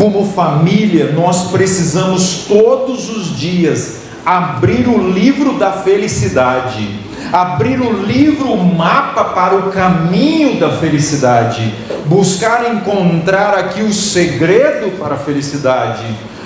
Como família, nós precisamos todos os dias abrir o livro da felicidade, abrir o livro, o mapa para o caminho da felicidade, buscar encontrar aqui o segredo para a felicidade,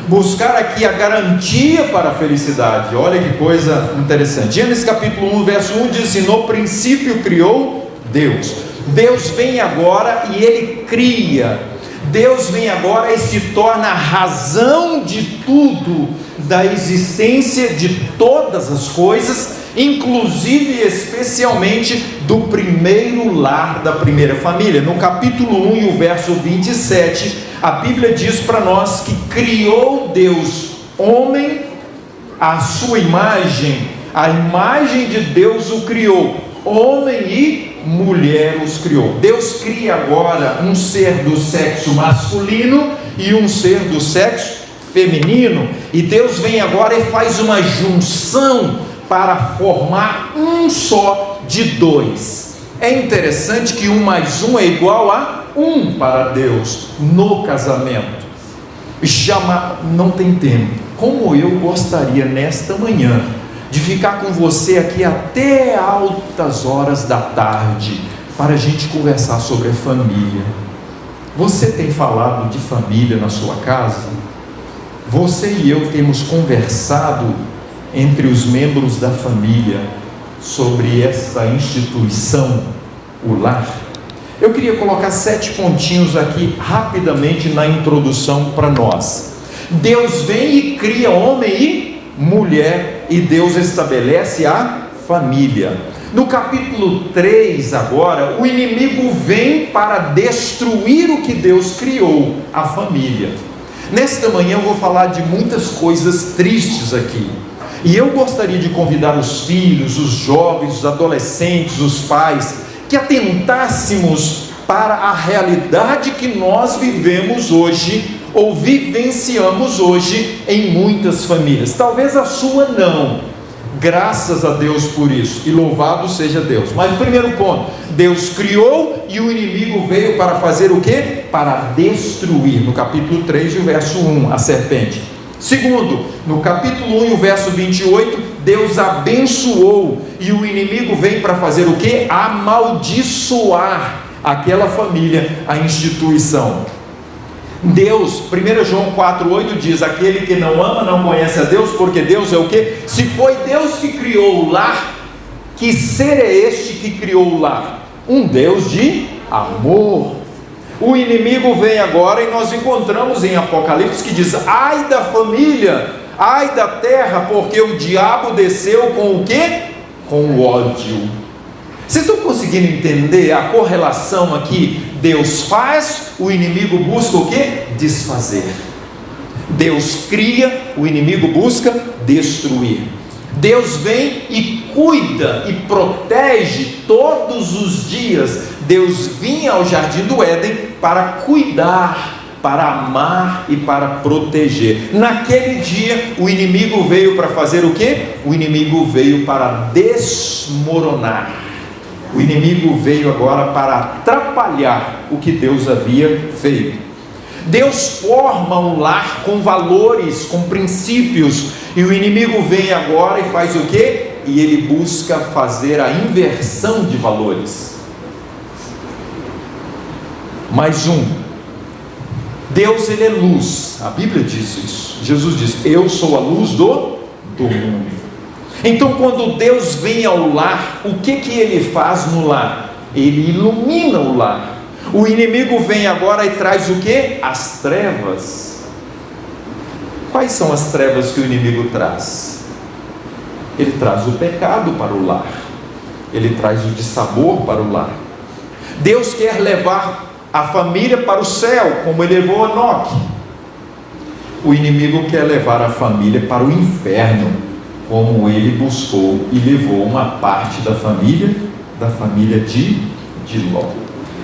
buscar aqui a garantia para a felicidade. Olha que coisa interessante. Gênesis capítulo 1, verso 1 diz assim: no princípio criou Deus. Deus vem agora e Ele cria. Deus vem agora e se torna a razão de tudo, da existência de todas as coisas, inclusive e especialmente do primeiro lar da primeira família. No capítulo 1 e o verso 27, a Bíblia diz para nós que criou Deus homem à sua imagem, a imagem de Deus o criou, homem e mulher os criou. Deus cria agora um ser do sexo masculino e um ser do sexo feminino, e Deus vem agora e faz uma junção para formar um só de dois. É interessante que 1 mais 1 é igual a 1 para Deus no casamento. Não tem tempo. Como eu gostaria nesta manhã de ficar com você aqui até altas horas da tarde, para a gente conversar sobre a família. Você tem falado de família na sua casa? Você e eu temos conversado entre os membros da família sobre essa instituição, o lar? Eu queria colocar 7 pontinhos aqui rapidamente na introdução para nós. Deus vem e cria homem e mulher, e Deus estabelece a família. No capítulo 3 agora, o inimigo vem para destruir o que Deus criou, a família. Nesta manhã eu vou falar de muitas coisas tristes aqui, e eu gostaria de convidar os filhos, os jovens, os adolescentes, os pais, que atentássemos para a realidade que nós vivemos hoje, ou vivenciamos hoje em muitas famílias. Talvez a sua não, graças a Deus por isso, e louvado seja Deus. Mas primeiro ponto, Deus criou e o inimigo veio para fazer o quê? Para destruir. No capítulo 3 e o verso 1, a serpente. Segundo, no capítulo 1 e o verso 28, Deus abençoou e o inimigo vem para fazer o quê? Amaldiçoar aquela família, a instituição. Deus, 1 João 4,8 diz: aquele que não ama não conhece a Deus, porque Deus é o quê? Se foi Deus que criou o lar, que ser é este que criou o lar? Um Deus de amor. O inimigo vem agora e nós encontramos em Apocalipse que diz: ai da família, ai da terra, porque o diabo desceu com o quê? Com o ódio. Vocês estão conseguindo entender a correlação aqui? Deus faz, o inimigo busca o quê? Desfazer. Deus cria, o inimigo busca destruir. Deus vem e cuida e protege todos os dias. Deus vinha ao jardim do Éden para cuidar, para amar e para proteger. Naquele dia o inimigo veio para fazer o quê? O inimigo veio para desmoronar. O inimigo veio agora para atrapalhar o que Deus havia feito. Deus forma um lar com valores, com princípios, e o inimigo vem agora e faz o quê? E ele busca fazer a inversão de valores. Mais um. Deus, ele é luz. A Bíblia diz isso. Jesus diz: eu sou a luz do mundo. Então, quando Deus vem ao lar, o que ele faz no lar? Ele ilumina o lar. O inimigo vem agora e traz o que? As trevas. Quais são as trevas que o inimigo traz? Ele traz o pecado para o lar. Ele traz o dissabor para o lar. Deus quer levar a família para o céu, como ele levou Enoque. O inimigo quer levar a família para o inferno, como ele buscou e levou uma parte da família de Ló.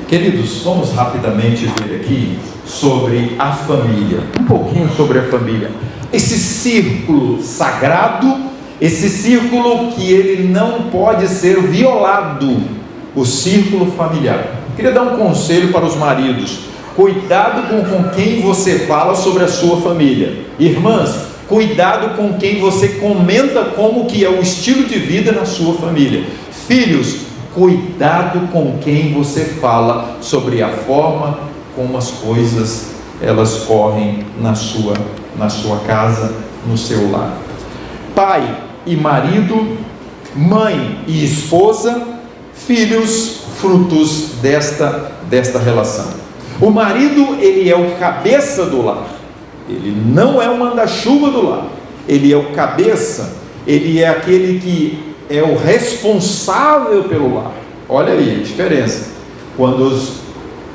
Queridos, vamos rapidamente ver aqui sobre a família, um pouquinho sobre a família, esse círculo sagrado, esse círculo que ele não pode ser violado, o círculo familiar. Queria dar um conselho para os maridos: cuidado com quem você fala sobre a sua família. Irmãs, cuidado com quem você comenta como que é o estilo de vida na sua família. Filhos, cuidado com quem você fala sobre a forma como as coisas elas correm na sua casa, no seu lar. Pai e marido, mãe e esposa, filhos, frutos desta relação. O marido, ele é o cabeça do lar, ele não é o manda-chuva do lar, ele é o cabeça, ele é aquele que é o responsável pelo lar. Olha aí a diferença, quando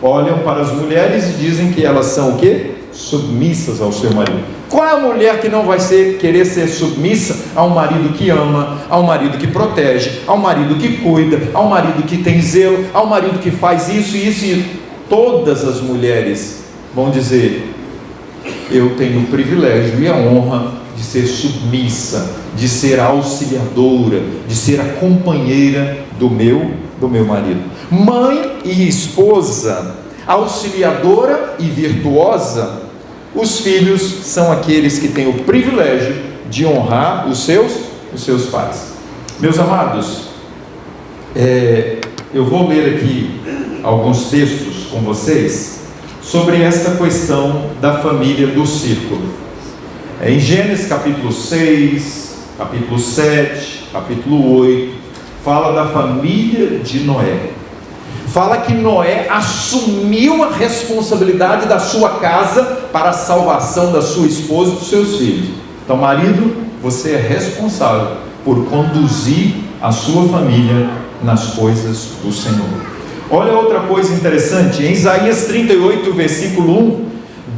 olham para as mulheres e dizem que elas são o quê? Submissas ao seu marido. Qual é a mulher que não vai querer ser submissa a um marido que ama, a um marido que protege, a um marido que cuida, a um marido que tem zelo, a um marido que faz isso e isso e isso? Todas as mulheres vão dizer: eu tenho o privilégio e a honra de ser submissa, de ser auxiliadora, de ser a companheira do meu marido. Mãe e esposa, auxiliadora e virtuosa. Os filhos são aqueles que têm o privilégio de honrar os seus pais. Meus amados, eu vou ler aqui alguns textos com vocês sobre esta questão da família do círculo. Em Gênesis capítulo 6, capítulo 7, capítulo 8, fala da família de Noé. Fala que Noé assumiu a responsabilidade da sua casa para a salvação da sua esposa e dos seus filhos. Então, marido, você é responsável por conduzir a sua família nas coisas do Senhor. Olha outra coisa interessante, em Isaías 38, versículo 1,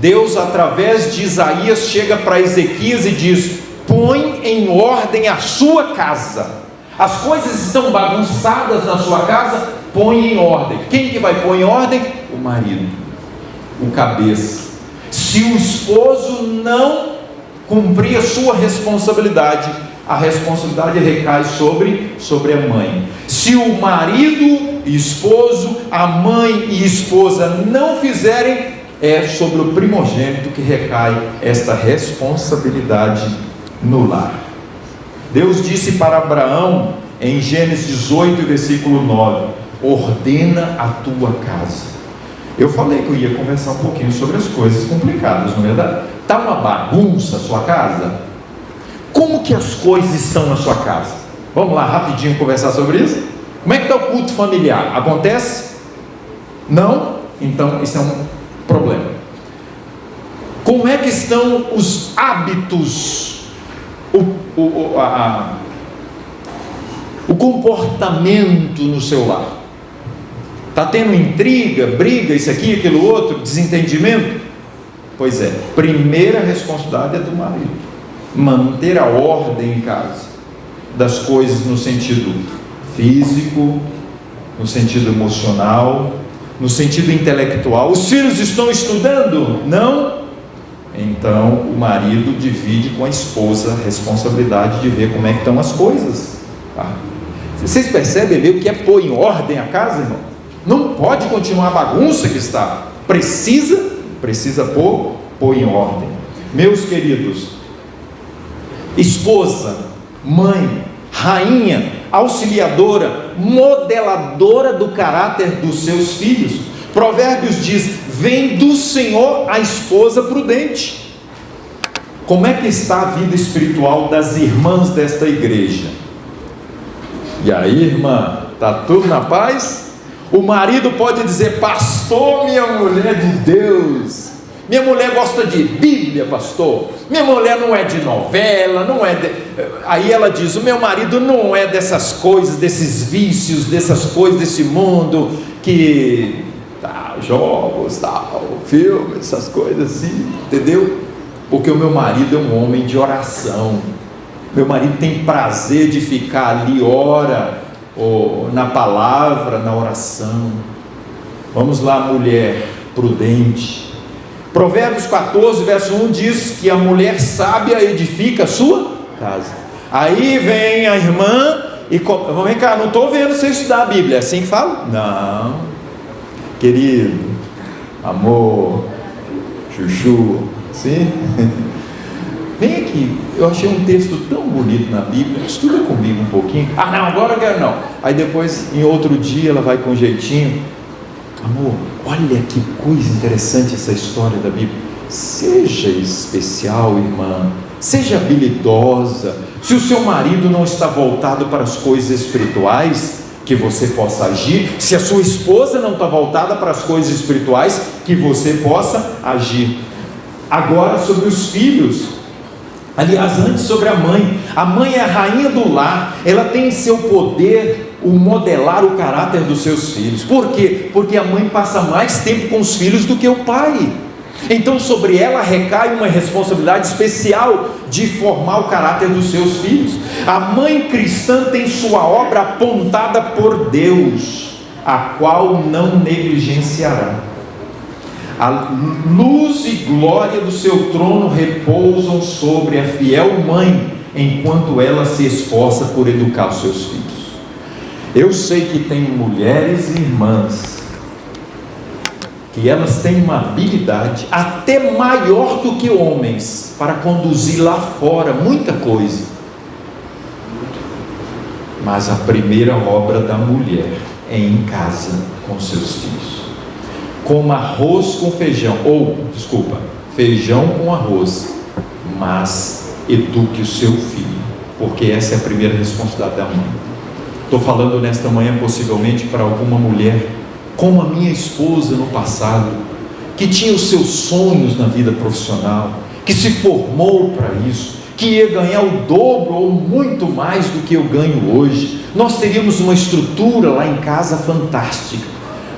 Deus, através de Isaías, chega para Ezequias e diz: põe em ordem a sua casa. As coisas estão bagunçadas na sua casa, põe em ordem. Quem que vai pôr em ordem? O marido, o cabeça. Se o esposo não cumprir a sua responsabilidade, a responsabilidade recai sobre a mãe. Se o marido e esposo, a mãe e esposa não fizerem, é sobre o primogênito que recai esta responsabilidade no lar. Deus disse para Abraão, em Gênesis 18, versículo 9: ordena a tua casa. Eu falei que eu ia conversar um pouquinho sobre as coisas complicadas, não é verdade? Está uma bagunça a sua casa? Como que as coisas estão na sua casa? Vamos lá rapidinho conversar sobre isso? Como é que está o culto familiar? Acontece? Não? Então isso é um problema. Como é que estão os hábitos, o comportamento no seu lar? Está tendo intriga, briga, isso aqui, aquilo outro, desentendimento? Pois é, primeira responsabilidade é do marido, manter a ordem em casa, das coisas no sentido físico, no sentido emocional, no sentido intelectual. Os filhos estão estudando? Não? Então o marido divide com a esposa a responsabilidade de ver como é que estão as coisas. Tá? Vocês percebem o que é pôr em ordem a casa, irmão? Não pode continuar a bagunça que está. Precisa pôr em ordem. Meus queridos, esposa, mãe, rainha, auxiliadora, modeladora do caráter dos seus filhos. Provérbios diz: vem do Senhor a esposa prudente. Como é que está a vida espiritual das irmãs desta igreja? E aí, irmã, está tudo na paz? O marido pode dizer: pastor, minha mulher de Deus, minha mulher gosta de Bíblia, pastor, minha mulher não é de novela, não é de... Aí ela diz: o meu marido não é dessas coisas, desses vícios, dessas coisas, desse mundo que jogos, tal, filmes, essas coisas assim, entendeu? Porque o meu marido é um homem de oração, meu marido tem prazer de ficar ali, ora, ou na palavra, na oração. Vamos lá, mulher prudente. Provérbios 14, verso 1 diz que a mulher sábia edifica a sua casa. Aí vem a irmã e vem cá, não estou vendo você estudar a Bíblia, é assim que fala? Não, querido, amor, chuchu, sim? Vem aqui, eu achei um texto tão bonito na Bíblia, estuda comigo um pouquinho. Ah não, agora eu quero não. Aí depois, em outro dia, ela vai com um jeitinho. Amor, olha que coisa interessante essa história da Bíblia. Seja especial, irmã, seja habilidosa. Se o seu marido não está voltado para as coisas espirituais, que você possa agir. Se a sua esposa não está voltada para as coisas espirituais, que você possa agir. Agora sobre os filhos. Aliás, antes sobre a mãe. A mãe é a rainha do lar. Ela tem em seu poder o modelar o caráter dos seus filhos. Por quê? Porque a mãe passa mais tempo com os filhos do que o pai. Então sobre ela recai uma responsabilidade especial de formar o caráter dos seus filhos. A mãe cristã tem sua obra apontada por Deus, a qual não negligenciará. A luz e glória do seu trono repousam sobre a fiel mãe, enquanto ela se esforça por educar os seus filhos. Eu sei que tem mulheres e irmãs que elas têm uma habilidade até maior do que homens para conduzir lá fora muita coisa. Mas a primeira obra da mulher é em casa com seus filhos. Como arroz com feijão, feijão com arroz, mas eduque o seu filho, porque essa é a primeira responsabilidade da mãe. Estou falando nesta manhã possivelmente para alguma mulher, como a minha esposa no passado, que tinha os seus sonhos na vida profissional, que se formou para isso, que ia ganhar o dobro ou muito mais do que eu ganho hoje. Nós teríamos uma estrutura lá em casa fantástica,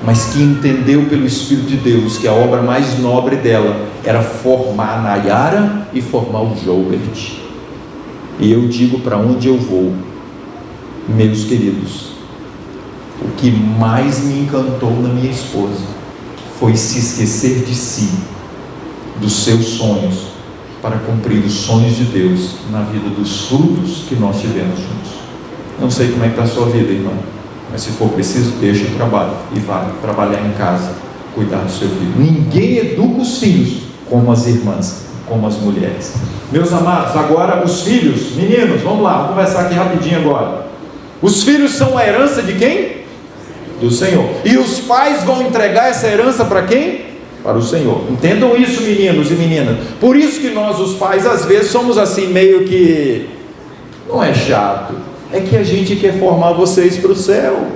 mas que entendeu pelo Espírito de Deus que a obra mais nobre dela era formar a Nayara e formar o Joubert. E eu digo para onde eu vou, meus queridos, o que mais me encantou na minha esposa foi se esquecer de si, dos seus sonhos, para cumprir os sonhos de Deus na vida dos frutos que nós tivemos juntos. Não sei como é que está a sua vida, irmão, mas se for preciso, deixa o trabalho e vai trabalhar em casa, cuidar do seu filho. Ninguém educa os filhos como as irmãs, como as mulheres. Meus amados, agora os filhos, meninos, vamos lá, vamos conversar aqui rapidinho agora. Os filhos são a herança de quem? Do Senhor. E os pais vão entregar essa herança para quem? Para o Senhor. Entendam isso, meninos e meninas. Por isso que nós, os pais, às vezes somos assim meio que, não é chato, é que a gente quer formar vocês para o céu,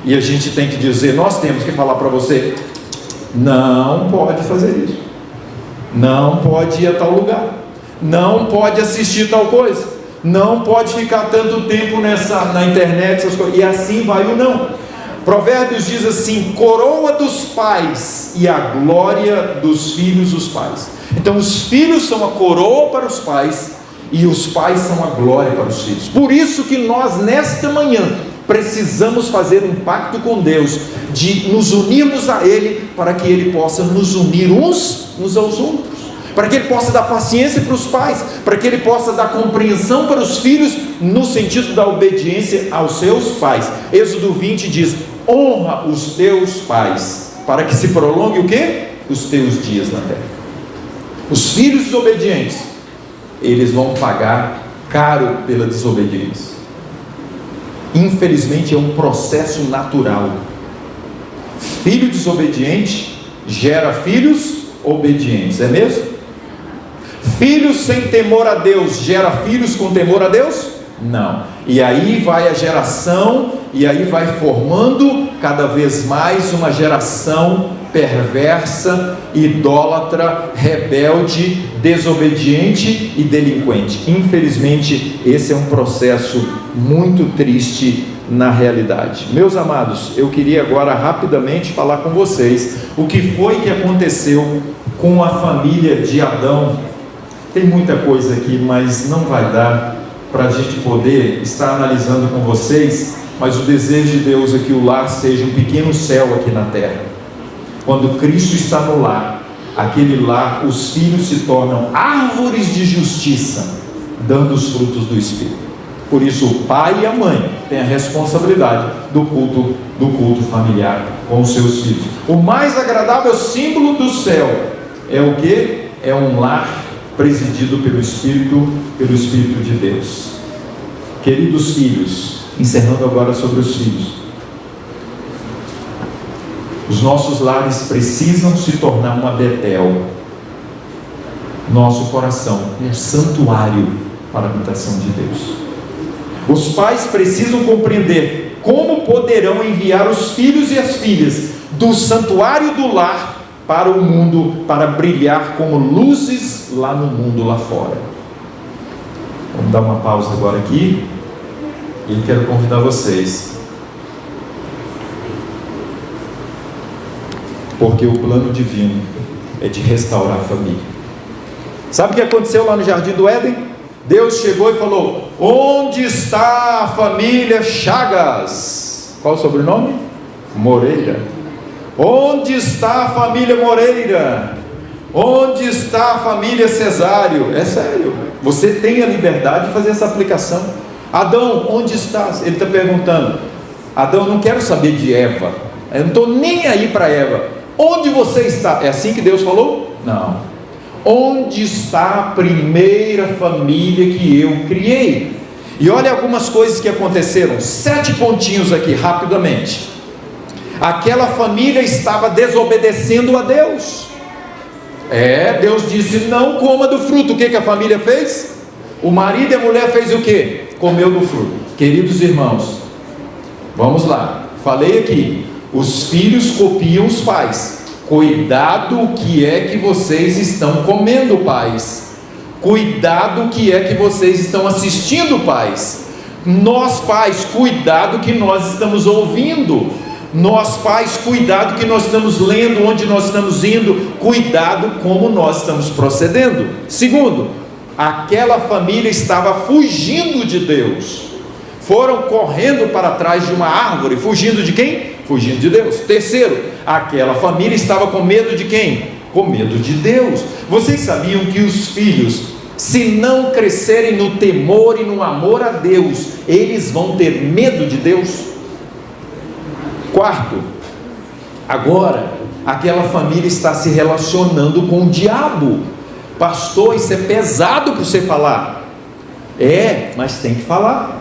e a gente tem que dizer, nós temos que falar para você, não pode fazer isso, não pode ir a tal lugar, não pode assistir tal coisa, não pode ficar tanto tempo na internet, essas coisas, e assim vai o não. Provérbios diz assim: coroa dos pais e a glória dos filhos os pais. Então os filhos são a coroa para os pais e os pais são a glória para os filhos. Por isso que nós nesta manhã precisamos fazer um pacto com Deus, de nos unirmos a Ele, para que Ele possa nos unir uns aos outros, para que Ele possa dar paciência para os pais, para que Ele possa dar compreensão para os filhos, no sentido da obediência aos seus pais. Êxodo 20 diz: honra os teus pais, para que se prolongue o quê? Os teus dias na terra. Os filhos desobedientes, eles vão pagar caro pela desobediência. Infelizmente é um processo natural. Filho desobediente gera filhos obedientes, é mesmo? Filhos sem temor a Deus gera filhos com temor a Deus? Não. E aí vai a geração, e aí vai formando cada vez mais uma geração perversa, idólatra, rebelde, desobediente e delinquente. Infelizmente esse é um processo muito triste na realidade. Meus amados, eu queria agora rapidamente falar com vocês o que foi que aconteceu com a família de Adão. Tem muita coisa aqui, mas não vai dar para a gente poder estar analisando com vocês, mas o desejo de Deus é que o lar seja um pequeno céu aqui na terra. Quando Cristo está no lar, aquele lar, os filhos se tornam árvores de justiça, dando os frutos do Espírito. Por isso o pai e a mãe têm a responsabilidade do culto familiar com os seus filhos. O mais agradável símbolo do céu é o que? É um lar presidido pelo Espírito de Deus. Queridos filhos, encerrando agora sobre os filhos, os nossos lares precisam se tornar uma Betel, nosso coração, um santuário para a habitação de Deus. Os pais precisam compreender como poderão enviar os filhos e as filhas do santuário do lar para o mundo, para brilhar como luzes lá no mundo lá fora. Vamos dar uma pausa agora aqui e quero convidar vocês, porque o plano divino é de restaurar a família. Sabe o que aconteceu lá no Jardim do Éden? Deus chegou e falou: onde está a família Chagas? Qual o sobrenome? Moreira. Onde está a família Moreira? Onde está a família Cesário? É sério, você tem a liberdade de fazer essa aplicação. Adão, onde estás? Ele está perguntando. Adão, eu não quero saber de Eva, eu não estou nem aí para Eva. Onde você está? É assim que Deus falou? Não. Onde está a primeira família que eu criei? E olha algumas coisas que aconteceram, 7 pontinhos aqui, rapidamente. Aquela família estava desobedecendo a Deus. Deus disse: não coma do fruto. O que a família fez? O marido e a mulher fez o que? Comeu do fruto. Queridos irmãos, vamos lá, falei aqui, os filhos copiam os pais. Cuidado o que é que vocês estão comendo, pais. Cuidado o que é que vocês estão assistindo, pais. Nós pais, cuidado que nós estamos ouvindo. Nós pais, cuidado que nós estamos lendo, onde nós estamos indo. Cuidado como nós estamos procedendo. Segundo, aquela família estava fugindo de Deus. Foram correndo para trás de uma árvore. Fugindo de quem? Fugindo de Deus. Terceiro, aquela família estava com medo de quem? Com medo de Deus. Vocês sabiam que os filhos, se não crescerem no temor e no amor a Deus, eles vão ter medo de Deus? Quarto, agora aquela família está se relacionando com o diabo. Pastor, isso é pesado para você falar. Mas tem que falar.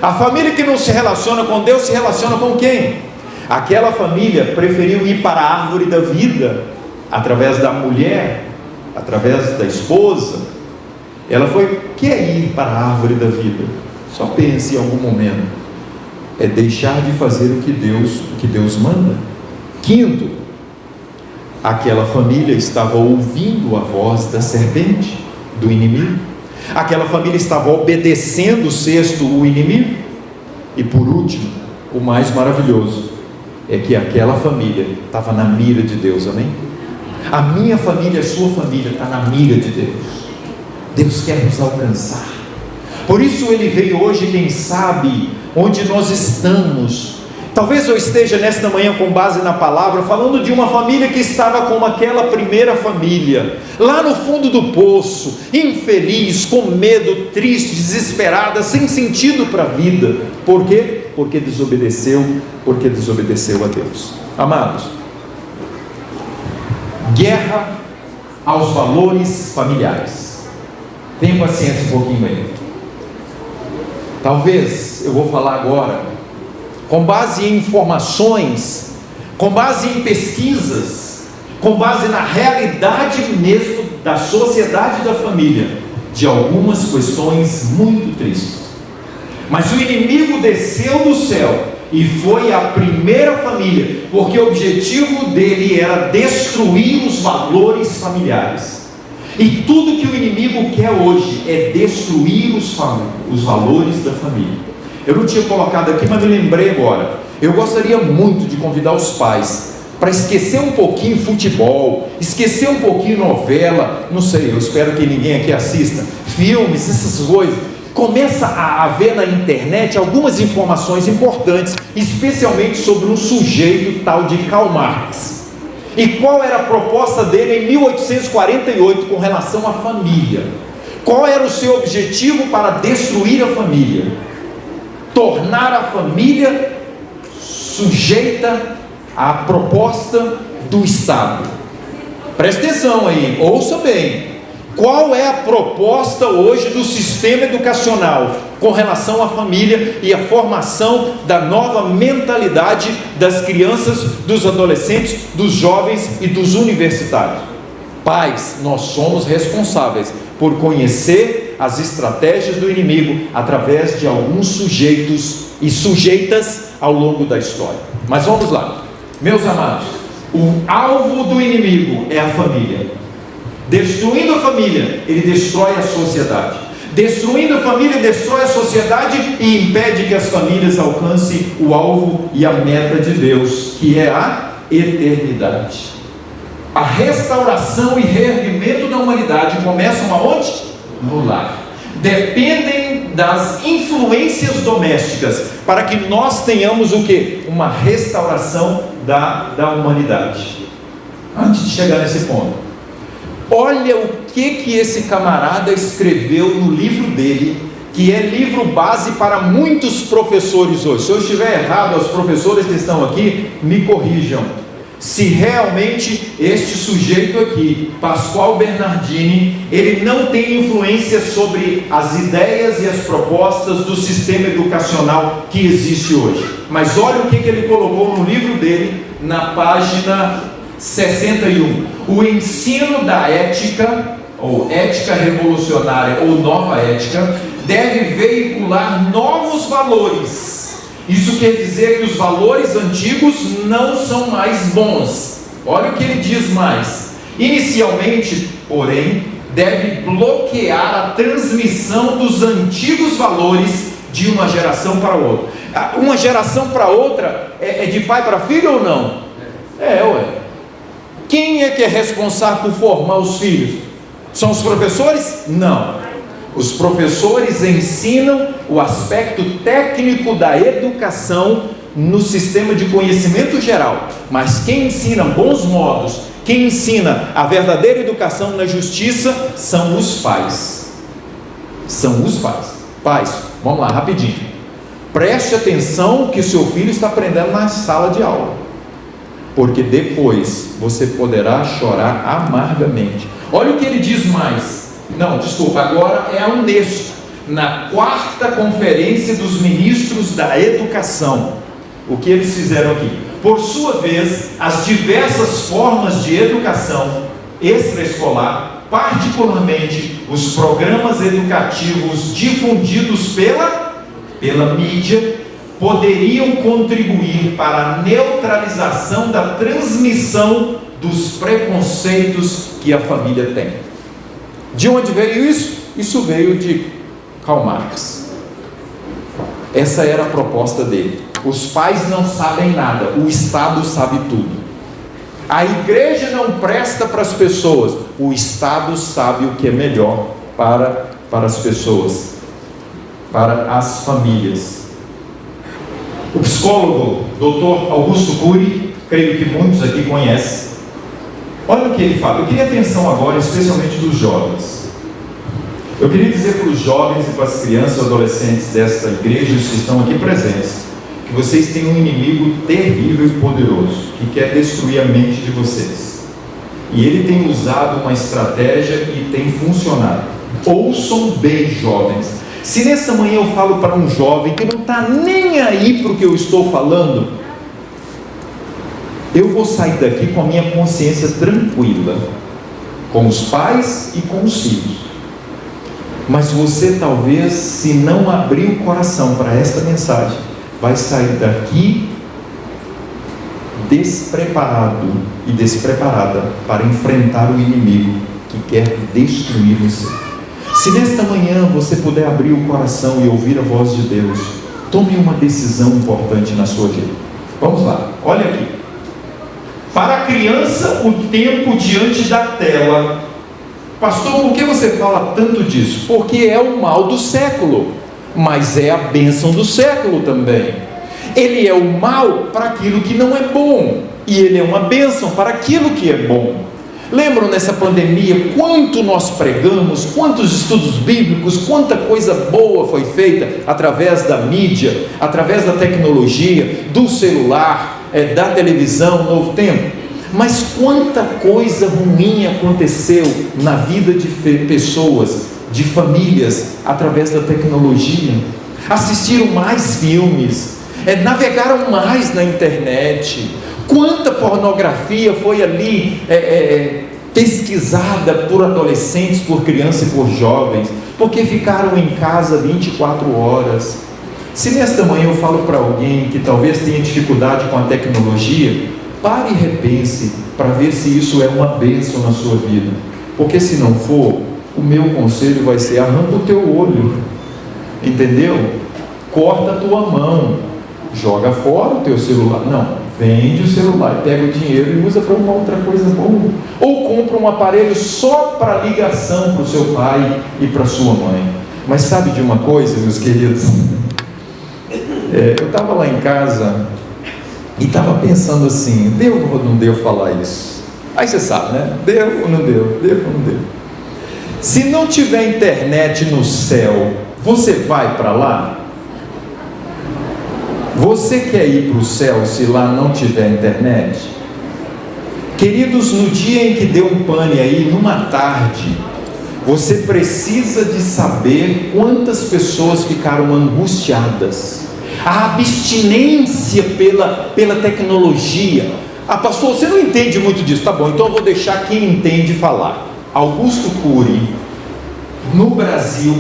A família que não se relaciona com Deus se relaciona com quem? Aquela família preferiu ir para a árvore da vida através da mulher, através da esposa. Ela quer ir para a árvore da vida. Só pense em algum momento. É deixar de fazer o que Deus manda. Quinto, aquela família estava ouvindo a voz da serpente, do inimigo. Aquela família estava obedecendo, sexto, o inimigo. E por último, o mais maravilhoso é que aquela família estava na mira de Deus, amém? A minha família, a sua família está na mira de Deus. Deus quer nos alcançar. Por isso Ele veio hoje, quem sabe, onde nós estamos. Talvez eu esteja nesta manhã, com base na palavra, falando de uma família que estava como aquela primeira família, lá no fundo do poço, infeliz, com medo, triste, desesperada, sem sentido para a vida. Por quê? Porque desobedeceu a Deus. Amados, guerra aos valores familiares. Tenha paciência um pouquinho aí. Talvez eu vou falar agora com base em informações, com base em pesquisas, com base na realidade mesmo da sociedade e da família, de algumas questões muito tristes. Mas o inimigo desceu do céu e foi a primeira família, porque o objetivo dele era destruir os valores familiares. E tudo que o inimigo quer hoje é destruir os valores da família. Eu não tinha colocado aqui, mas me lembrei agora. Eu gostaria muito de convidar os pais para esquecer um pouquinho futebol, esquecer um pouquinho novela, não sei, eu espero que ninguém aqui assista, filmes, essas coisas. Começa a ver na internet algumas informações importantes, especialmente sobre um sujeito tal de Karl Marx. E qual era a proposta dele em 1848 com relação à família? Qual era o seu objetivo para destruir a família? tornar a família sujeita à proposta do Estado. Preste atenção aí, ouça bem. Qual é a proposta hoje do sistema educacional com relação à família e à formação da nova mentalidade das crianças, dos adolescentes, dos jovens e dos universitários? Pais, nós somos responsáveis por conhecer as estratégias do inimigo através de alguns sujeitos e sujeitas ao longo da história. Mas vamos lá, meus amados, o alvo do inimigo é a família. Destruindo a família, ele destrói a sociedade. Destruindo a família, destrói a sociedade e impede que as famílias alcancem o alvo e a meta de Deus, que é a eternidade. A restauração e reerguimento da humanidade começam aonde? No lar. Dependem das influências domésticas para que nós tenhamos o quê? Uma restauração da humanidade. Antes de chegar nesse ponto, olha o que esse camarada escreveu no livro dele, que é livro base para muitos professores hoje. Se eu estiver errado, os professores que estão aqui, me corrijam. Se realmente este sujeito aqui, Pascoal Bernardini, ele não tem influência sobre as ideias e as propostas do sistema educacional que existe hoje. Mas olha o que ele colocou no livro dele, na página 61. O ensino da ética, ou ética revolucionária, ou nova ética, deve veicular novos valores. Isso quer dizer que os valores antigos não são mais bons. Olha o que ele diz mais. Inicialmente, porém, deve bloquear a transmissão dos antigos valores de uma geração para outra. Uma geração para outra é de pai para filho ou não? Ué. Quem é que é responsável por formar os filhos? São os professores? Não. Os professores ensinam o aspecto técnico da educação no sistema de conhecimento geral. Mas quem ensina bons modos, quem ensina a verdadeira educação na justiça, são os pais. São os pais. Pais, vamos lá, rapidinho. Preste atenção que o seu filho está aprendendo na sala de aula, porque depois você poderá chorar amargamente. Olha o que ele diz mais. Não, desculpa, agora é a Unesco, na 4ª Conferência dos Ministros da Educação. O que eles fizeram aqui? Por sua vez, as diversas formas de educação extraescolar, particularmente os programas educativos difundidos pela mídia, poderiam contribuir para a neutralização da transmissão dos preconceitos que a família tem. De onde veio isso? Isso veio de Karl Marx. Essa era a proposta dele. Os pais não sabem nada, o Estado sabe tudo. A igreja não presta para as pessoas, o Estado sabe o que é melhor para as pessoas, para as famílias. O psicólogo Dr. Augusto Cury, creio que muitos aqui conhecem, olha o que ele fala. Eu queria atenção agora, especialmente dos jovens. Eu queria dizer para os jovens e para as crianças e adolescentes desta igreja, os que estão aqui presentes, que vocês têm um inimigo terrível e poderoso, que quer destruir a mente de vocês. E ele tem usado uma estratégia e tem funcionado. Ouçam bem, jovens. Se nessa manhã eu falo para um jovem que não está nem aí para o que eu estou falando, eu vou sair daqui com a minha consciência tranquila, com os pais e com os filhos. Mas você talvez, se não abrir o coração para esta mensagem, vai sair daqui despreparado e despreparada para enfrentar o inimigo que quer destruir você. Se nesta manhã você puder abrir o coração e ouvir a voz de Deus, tome uma decisão importante na sua vida. Vamos lá, olha aqui. Para a criança, o tempo diante da tela. Pastor, por que você fala tanto disso? Porque é o mal do século, mas é a bênção do século também. Ele é o mal para aquilo que não é bom, e ele é uma bênção para aquilo que é bom. Lembram nessa pandemia quanto nós pregamos, quantos estudos bíblicos, quanta coisa boa foi feita através da mídia, através da tecnologia, do celular, da televisão, Novo Tempo. Mas quanta coisa ruim aconteceu na vida de pessoas, de famílias, através da tecnologia. Assistiram mais filmes, navegaram mais na internet. Quanta pornografia foi ali pesquisada por adolescentes, por crianças e por jovens, porque ficaram em casa 24 horas. Se nesta manhã eu falo para alguém que talvez tenha dificuldade com a tecnologia, pare e repense para ver se isso é uma bênção na sua vida, porque se não for, o meu conselho vai ser: arranca o teu olho, entendeu? Corta a tua mão, joga fora o teu celular. Não, vende o celular, pega o dinheiro e usa para uma outra coisa boa, ou compra um aparelho só para ligação para o seu pai e para sua mãe. Mas sabe de uma coisa, meus queridos? Eu estava lá em casa e estava pensando assim: deu ou não deu falar isso? Aí você sabe, né? Deu ou não deu? Deu ou não deu? Se não tiver internet no céu, você vai para lá? Você quer ir para o céu se lá não tiver internet? Queridos, no dia em que deu um pane aí, numa tarde, você precisa de saber quantas pessoas ficaram angustiadas. A abstinência pela tecnologia. Pastor, você não entende muito disso. Tá bom, então eu vou deixar quem entende falar. Augusto Cury, no Brasil,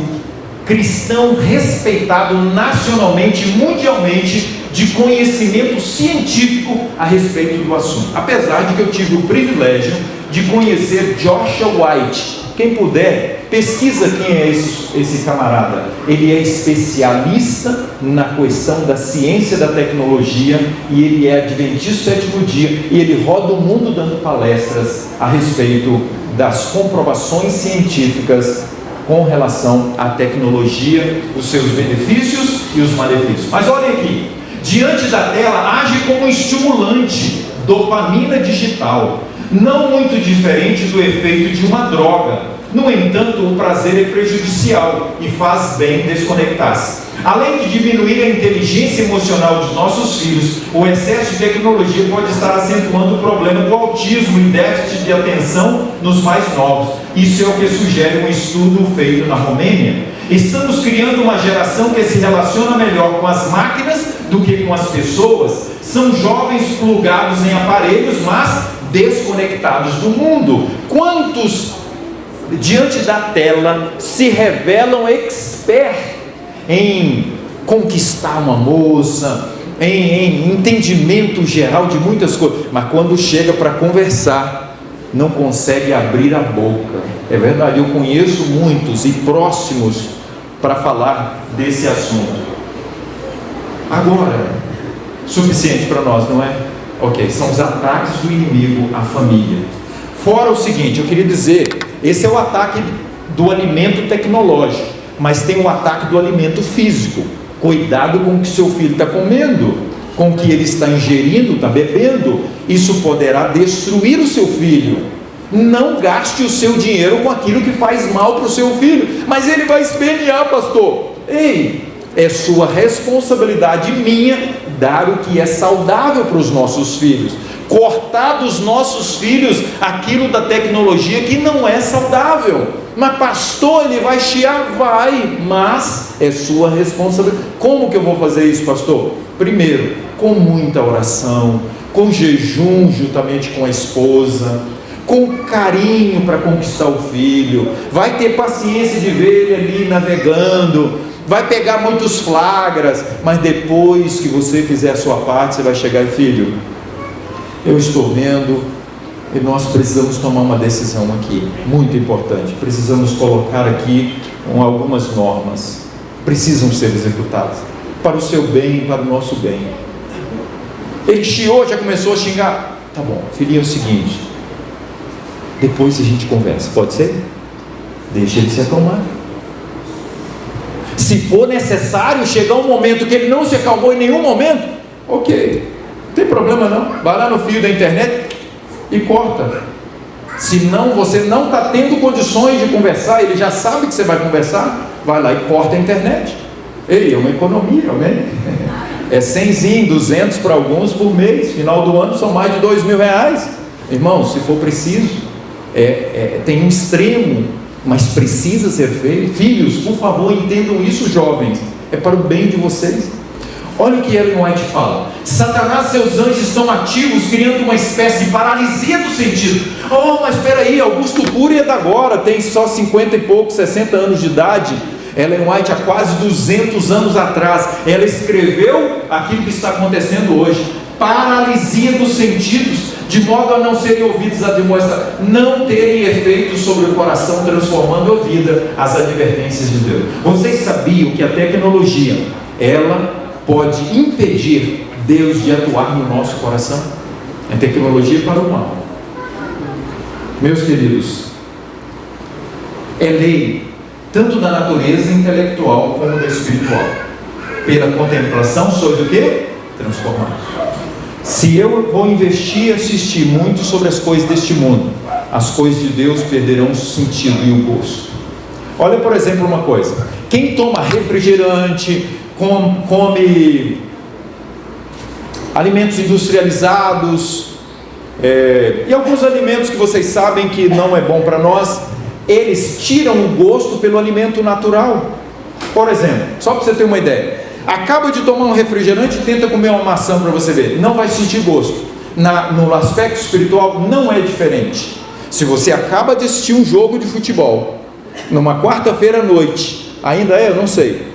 cristão respeitado nacionalmente e mundialmente, de conhecimento científico a respeito do assunto. Apesar de que eu tive o privilégio de conhecer Joshua White. Quem puder, pesquisa quem é esse camarada. Ele é especialista na questão da ciência da tecnologia, e ele é adventista do sétimo dia, e ele roda o mundo dando palestras a respeito das comprovações científicas com relação à tecnologia, os seus benefícios e os malefícios. Mas olhem aqui, diante da tela age como um estimulante, dopamina digital, não muito diferente do efeito de uma droga. No entanto, o prazer é prejudicial e faz bem desconectar-se. Além de diminuir a inteligência emocional dos nossos filhos, o excesso de tecnologia pode estar acentuando o problema do autismo e déficit de atenção nos mais novos. Isso é o que sugere um estudo feito na Romênia. Estamos criando uma geração que se relaciona melhor com as máquinas do que com as pessoas. São jovens plugados em aparelhos, mas desconectados do mundo. Quantos, diante da tela, se revelam expert em conquistar uma moça, em entendimento geral de muitas coisas, mas quando chega para conversar, não consegue abrir a boca? É verdade, eu conheço muitos e próximos para falar desse assunto. Agora, suficiente para nós, não é? Ok, são os ataques do inimigo à família. Fora o seguinte, eu queria dizer, esse é o ataque do alimento tecnológico, mas tem o ataque do alimento físico. Cuidado com o que seu filho está comendo, com o que ele está ingerindo, está bebendo. Isso poderá destruir o seu filho. Não gaste o seu dinheiro com aquilo que faz mal para o seu filho. Mas ele vai espernear, pastor. Ei, é sua responsabilidade, minha, dar o que é saudável para os nossos filhos. Cortar dos nossos filhos aquilo da tecnologia que não é saudável. Mas pastor, ele vai chiar? Vai, mas é sua responsabilidade. Como que eu vou fazer isso, pastor? Primeiro, com muita oração, com jejum juntamente com a esposa, com carinho para conquistar o filho. Vai ter paciência de ver ele ali navegando, vai pegar muitos flagras, mas depois que você fizer a sua parte, você vai chegar e: filho, eu estou vendo e nós precisamos tomar uma decisão aqui, muito importante. Precisamos colocar aqui algumas normas, precisam ser executadas, para o seu bem e para o nosso bem. Ele chiou, já começou a xingar. Tá bom, filhinho, é o seguinte, depois a gente conversa, pode ser? Deixa ele se acalmar. Se for necessário chegar um momento que ele não se acalmou em nenhum momento, ok, não tem problema não, vai lá no fio da internet e corta. Se não, você não está tendo condições de conversar, ele já sabe que você vai conversar, vai lá e corta a internet. Ei, é uma economia, amém? É 100, 200 para alguns por mês, final do ano são mais de R$2.000. Irmão, se for preciso, tem um extremo, mas precisa ser feito. Filhos, por favor, entendam isso, jovens, é para o bem de vocês. Olha o que Ellen White fala: Satanás e seus anjos estão ativos, criando uma espécie de paralisia do sentido. Oh, mas espera aí, Augusto Cury é da agora, tem só 50 e poucos, 60 anos de idade. Ellen White, há quase 200 anos atrás, ela escreveu aquilo que está acontecendo hoje: paralisia dos sentidos, de modo a não serem ouvidos a demonstrar, não terem efeito sobre o coração, transformando a vida, as advertências de Deus. Vocês sabiam que a tecnologia, ela pode impedir Deus de atuar no nosso coração? É tecnologia para o mal. Meus queridos, é lei tanto da natureza intelectual como da espiritual. Pela contemplação sois o quê? Transformados. Se eu vou investir e assistir muito sobre as coisas deste mundo, as coisas de Deus perderão o sentido e o gosto. Olha, por exemplo, uma coisa: quem toma refrigerante, come alimentos industrializados, e alguns alimentos que vocês sabem que não é bom para nós, eles tiram o gosto pelo alimento natural. Por exemplo, só para você ter uma ideia, acaba de tomar um refrigerante e tenta comer uma maçã para você ver, não vai sentir gosto. No aspecto espiritual não é diferente. Se você acaba de assistir um jogo de futebol numa quarta-feira à noite, ainda eu não sei,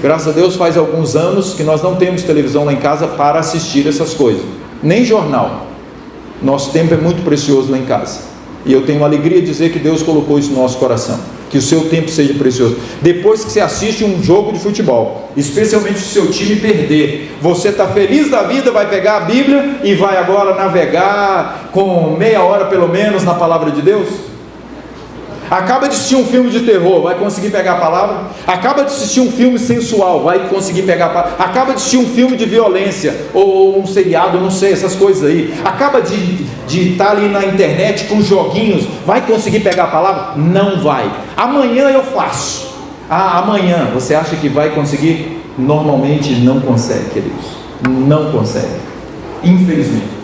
graças a Deus faz alguns anos que nós não temos televisão lá em casa para assistir essas coisas, nem jornal. Nosso tempo é muito precioso lá em casa, e eu tenho alegria de dizer que Deus colocou isso no nosso coração, que o seu tempo seja precioso. Depois que você assiste um jogo de futebol, especialmente se o seu time perder, você está feliz da vida, vai pegar a Bíblia e vai agora navegar com meia hora pelo menos na palavra de Deus? Acaba de assistir um filme de terror, vai conseguir pegar a palavra? Acaba de assistir um filme sensual, vai conseguir pegar a palavra? Acaba de assistir um filme de violência, ou um seriado, não sei, essas coisas aí. Acaba de estar ali na internet com joguinhos, vai conseguir pegar a palavra? Não vai. Amanhã eu faço. Amanhã, você acha que vai conseguir? Normalmente não consegue, queridos. Não consegue. Infelizmente.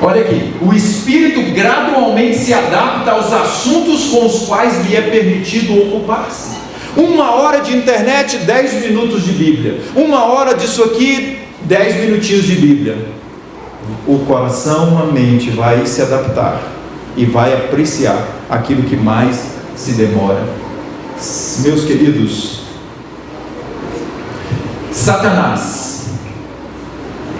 Olha aqui: o espírito gradualmente se adapta aos assuntos com os quais lhe é permitido ocupar-se. 1 hora de internet, 10 minutos de Bíblia. 1 hora disso aqui, 10 minutinhos de Bíblia. O coração, a mente vai se adaptar e vai apreciar aquilo que mais se demora. Meus queridos, Satanás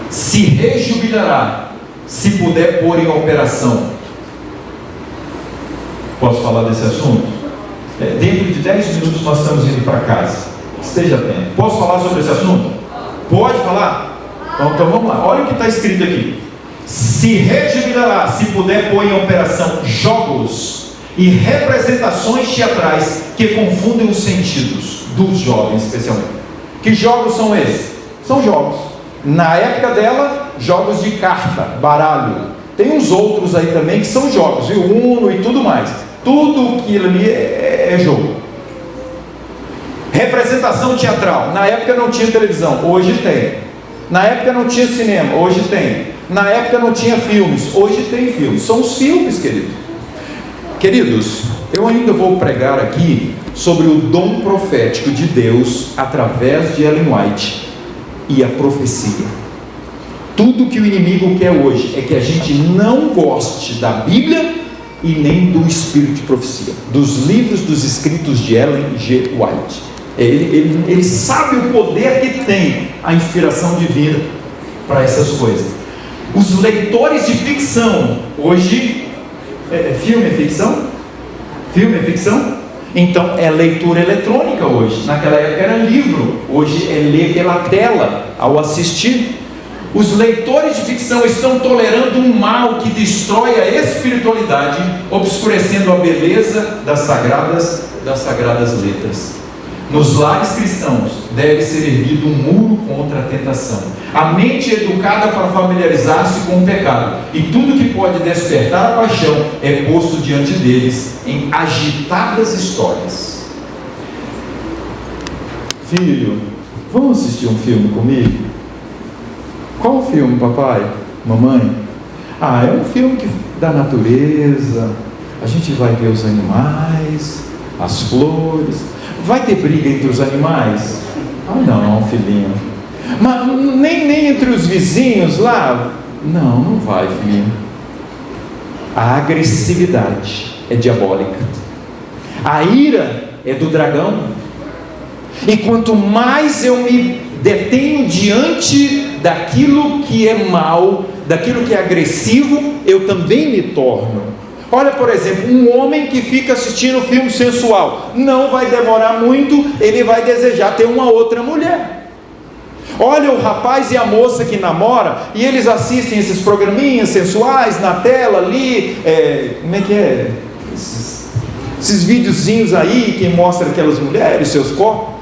se rejubilará se puder pôr em operação. Posso falar desse assunto? Dentro de 10 minutos nós estamos indo para casa. Esteja atento. Posso falar sobre esse assunto? Pode falar? Então vamos lá. Olha o que está escrito aqui: se rejubilará se puder pôr em operação jogos e representações teatrais que confundem os sentidos dos jovens, especialmente. Que jogos são esses? São jogos. Na época dela, jogos de carta, baralho. Tem uns outros aí também que são jogos, viu? Uno e tudo mais. Tudo aquilo ali é jogo. Representação teatral. Na época não tinha televisão, hoje tem. Na época não tinha cinema, hoje tem. Na época não tinha filmes, hoje tem filmes. São os filmes, queridos. Queridos, eu ainda vou pregar aqui sobre o dom profético de Deus através de Ellen White e a profecia. Tudo que o inimigo quer hoje é que a gente não goste da Bíblia e nem do espírito de profecia, dos livros, dos escritos de Ellen G. White. Ele sabe o poder que tem a inspiração divina para essas coisas. Os leitores de ficção, hoje, filme é ficção? Filme é ficção? Então é leitura eletrônica hoje. Naquela época era livro, hoje é ler pela tela ao assistir. Os leitores de ficção estão tolerando um mal que destrói a espiritualidade, obscurecendo a beleza das sagradas letras. Nos lares cristãos deve ser erguido um muro contra a tentação. A mente é educada para familiarizar-se com o pecado, e tudo que pode despertar a paixão é posto diante deles em agitadas histórias. Filho, vamos assistir um filme comigo? Qual filme, papai? Mamãe? É um filme da natureza. A gente vai ver os animais, as flores. Vai ter briga entre os animais? Não, filhinho. Mas nem entre os vizinhos lá? Não vai, filhinho. A agressividade é diabólica. A ira é do dragão. E quanto mais eu me detenho diante daquilo que é mal, daquilo que é agressivo, eu também me torno. Olha, por exemplo, um homem que fica assistindo filme sensual, não vai demorar muito, ele vai desejar ter uma outra mulher. Olha o rapaz e a moça que namora, e eles assistem esses programinhas sensuais na tela ali, como é que é? Esses videozinhos aí que mostram aquelas mulheres, seus corpos.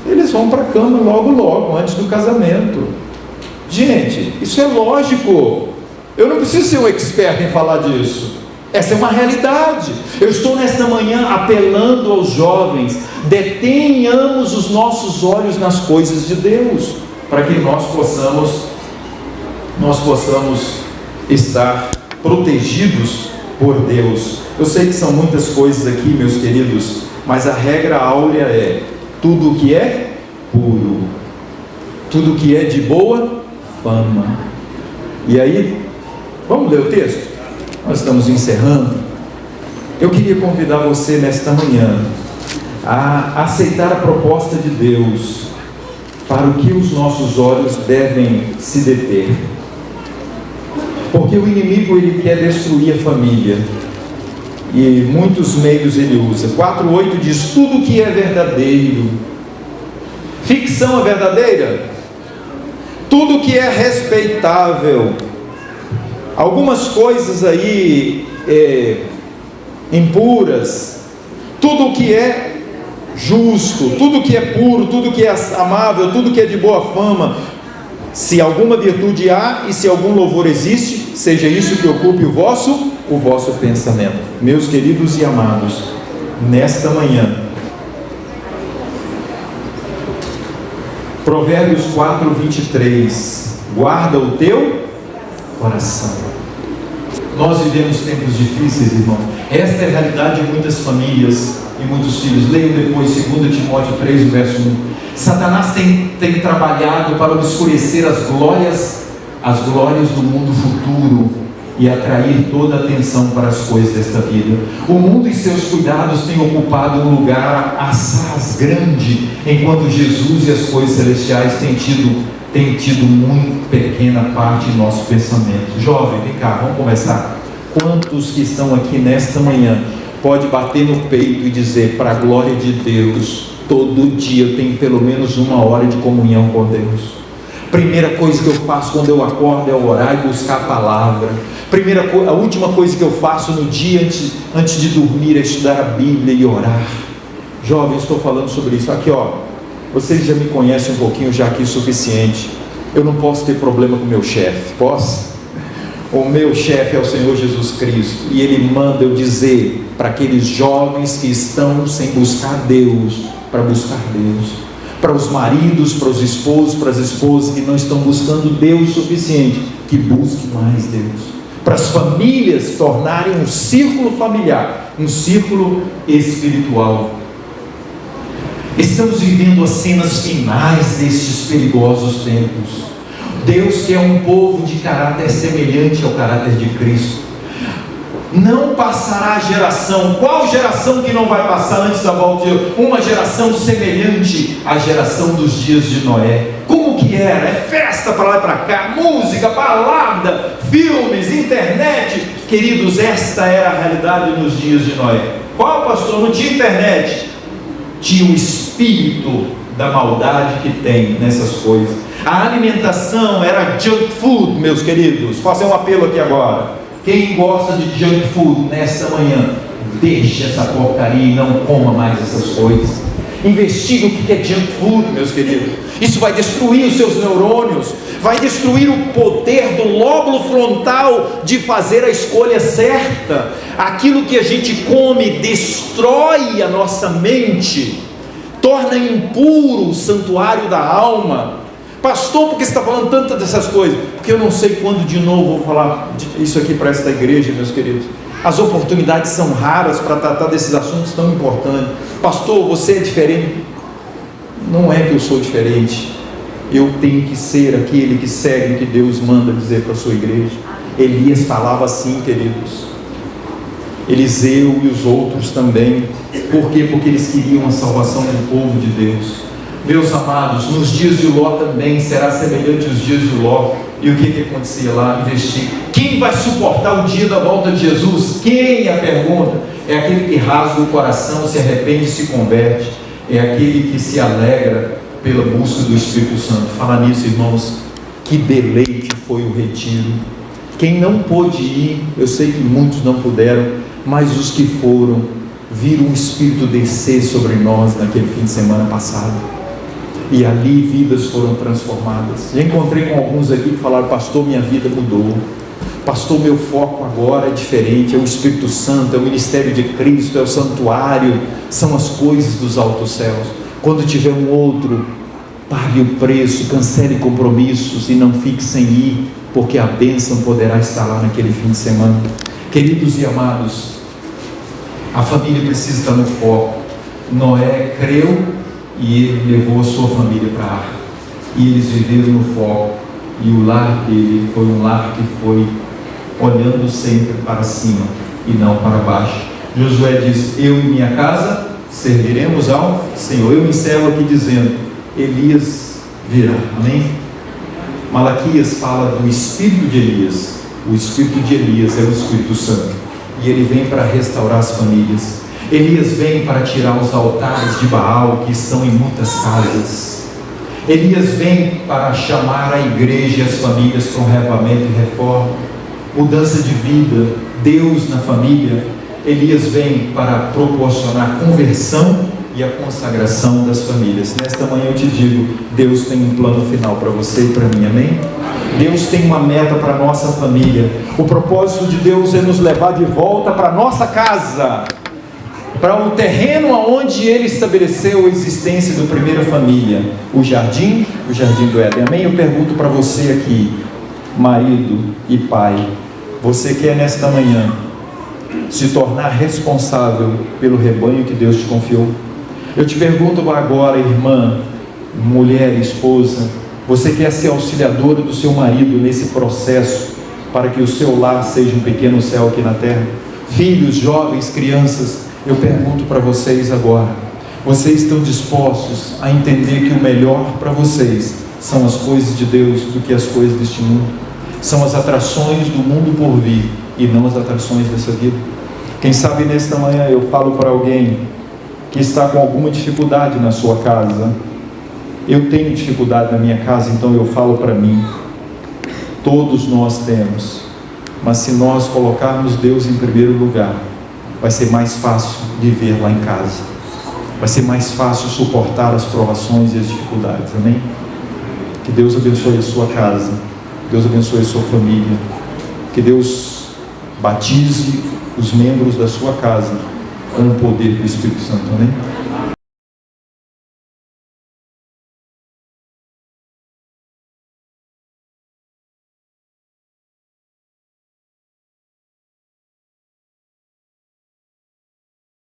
Eles vão para a cama logo, antes do casamento. Gente, isso é lógico. Eu não preciso ser um expert em falar disso. Essa é uma realidade. Eu estou nesta manhã apelando aos jovens: detenhamos os nossos olhos nas coisas de Deus, para que nós possamos estar protegidos por Deus. Eu sei que são muitas coisas aqui, meus queridos, mas a regra áurea é: tudo o que é puro, tudo o que é de boa fama. E aí, vamos ler o texto? Nós estamos encerrando. Eu queria convidar você nesta manhã a aceitar a proposta de Deus para o que os nossos olhos devem se deter. Porque o inimigo, ele quer destruir a família, e muitos meios ele usa. 4:8 diz: tudo que é verdadeiro. Ficção é verdadeira? Tudo que é respeitável. Algumas coisas aí impuras. Tudo que é justo, tudo que é puro, tudo que é amável, tudo que é de boa fama. Se alguma virtude há e se algum louvor existe, seja isso que ocupe o vosso pensamento. Meus queridos e amados, nesta manhã, Provérbios 4:23, guarda o teu coração. Nós vivemos tempos difíceis, irmão. Esta é a realidade de muitas famílias e muitos filhos. Leiam depois 2 Timóteo 3, verso 1. Satanás tem trabalhado para obscurecer as glórias do mundo futuro e atrair toda a atenção para as coisas desta vida. O mundo e seus cuidados têm ocupado um lugar assaz grande, enquanto Jesus e as coisas celestiais têm tido muito pequena parte em nosso pensamento. Jovem, vem cá, vamos começar. Quantos que estão aqui nesta manhã pode bater no peito e dizer: para a glória de Deus, todo dia eu tenho pelo menos 1 hora de comunhão com Deus? Primeira coisa que eu faço quando eu acordo é orar e buscar a palavra. A última coisa que eu faço no dia antes de dormir é estudar a Bíblia e orar. Jovens, estou falando sobre isso. Aqui, vocês já me conhecem um pouquinho já aqui o suficiente. Eu não posso ter problema com o meu chefe, posso? O meu chefe é o Senhor Jesus Cristo, e Ele manda eu dizer para aqueles jovens que estão sem buscar Deus, para buscar Deus. Para os maridos, para os esposos, para as esposas que não estão buscando Deus o suficiente, que busquem mais Deus. Para as famílias tornarem um círculo familiar, um círculo espiritual. Estamos vivendo as cenas finais destes perigosos tempos. Deus quer um povo de caráter semelhante ao caráter de Cristo. Não passará geração. Qual geração que não vai passar antes da volta de Deus? Uma geração semelhante à geração dos dias de Noé. Como que era? É festa para lá e para cá, música, balada, filmes, internet. Queridos, esta era a realidade nos dias de Noé. Qual, pastor? Não tinha internet. Tinha o espírito da maldade que tem nessas coisas. A alimentação era junk food, meus queridos. Faço um apelo aqui agora. Quem gosta de junk food nesta manhã, deixe essa porcaria e não coma mais essas coisas. Investigue o que é junk food, meus queridos. Isso vai destruir os seus neurônios, vai destruir o poder do lóbulo frontal de fazer a escolha certa. Aquilo que a gente come destrói a nossa mente, torna impuro o santuário da alma. Pastor, por que você está falando tanto dessas coisas? Porque eu não sei quando de novo vou falar isso aqui para esta igreja, meus queridos. As oportunidades são raras para tratar desses assuntos tão importantes. Pastor, você é diferente. Não é que eu sou diferente. Eu tenho que ser aquele que segue o que Deus manda dizer para a sua igreja. Elias falava assim, queridos. Eliseu e os outros também. Por quê? Porque eles queriam a salvação do povo de Deus. Meus amados, nos dias de Ló também será semelhante aos dias de Ló. E o que acontecia lá? Investir. Quem vai suportar o dia da volta de Jesus? Quem? A pergunta. É aquele que rasga o coração, se arrepende e se converte. É aquele que se alegra pela busca do Espírito Santo. Falar nisso, irmãos, que deleite foi o retiro. Quem não pôde ir, eu sei que muitos não puderam, mas os que foram, viram o Espírito descer sobre nós naquele fim de semana passado. E ali vidas foram transformadas. Já encontrei com alguns aqui que falaram: pastor, minha vida mudou. Pastor, meu foco agora é diferente. É o Espírito Santo, é o ministério de Cristo, é o santuário, são as coisas dos altos céus. Quando tiver um outro, pague o preço, cancele compromissos e não fique sem ir, porque a bênção poderá estar lá naquele fim de semana. Queridos e amados, a família precisa estar no foco. Noé creu e ele levou a sua família para a arca, e eles viveram no foco, e o lar dele foi um lar que foi olhando sempre para cima e não para baixo. Josué diz: eu e minha casa serviremos ao Senhor. Eu encerro aqui dizendo: Elias virá, amém? Malaquias fala do espírito de Elias. O espírito de Elias é o Espírito Santo, e ele vem para restaurar as famílias. Elias vem para tirar os altares de Baal que estão em muitas casas. Elias vem para chamar a igreja e as famílias para um reavivamento e reforma, mudança de vida, Deus na família. Elias vem para proporcionar conversão e a consagração das famílias. Nesta manhã eu te digo: Deus tem um plano final para você e para mim, amém? Deus tem uma meta para a nossa família. O propósito de Deus é nos levar de volta para a nossa casa, para o terreno onde Ele estabeleceu a existência da primeira família, o jardim do Éden, amém? Eu pergunto para você aqui, marido e pai, você quer nesta manhã se tornar responsável pelo rebanho que Deus te confiou? Eu te pergunto agora, irmã, mulher, esposa, você quer ser auxiliadora do seu marido nesse processo, para que o seu lar seja um pequeno céu aqui na terra? Filhos, jovens, crianças, eu pergunto para vocês agora: vocês estão dispostos a entender que o melhor para vocês são as coisas de Deus do que as coisas deste mundo? São as atrações do mundo por vir e não as atrações dessa vida. Quem sabe nesta manhã eu falo para alguém que está com alguma dificuldade na sua casa. Eu tenho dificuldade na minha casa, então eu falo para mim: todos nós temos, mas se nós colocarmos Deus em primeiro lugar, vai ser mais fácil viver lá em casa, vai ser mais fácil suportar as provações e as dificuldades, amém? Que Deus abençoe a sua casa, que Deus abençoe a sua família, que Deus batize os membros da sua casa com o poder do Espírito Santo, amém?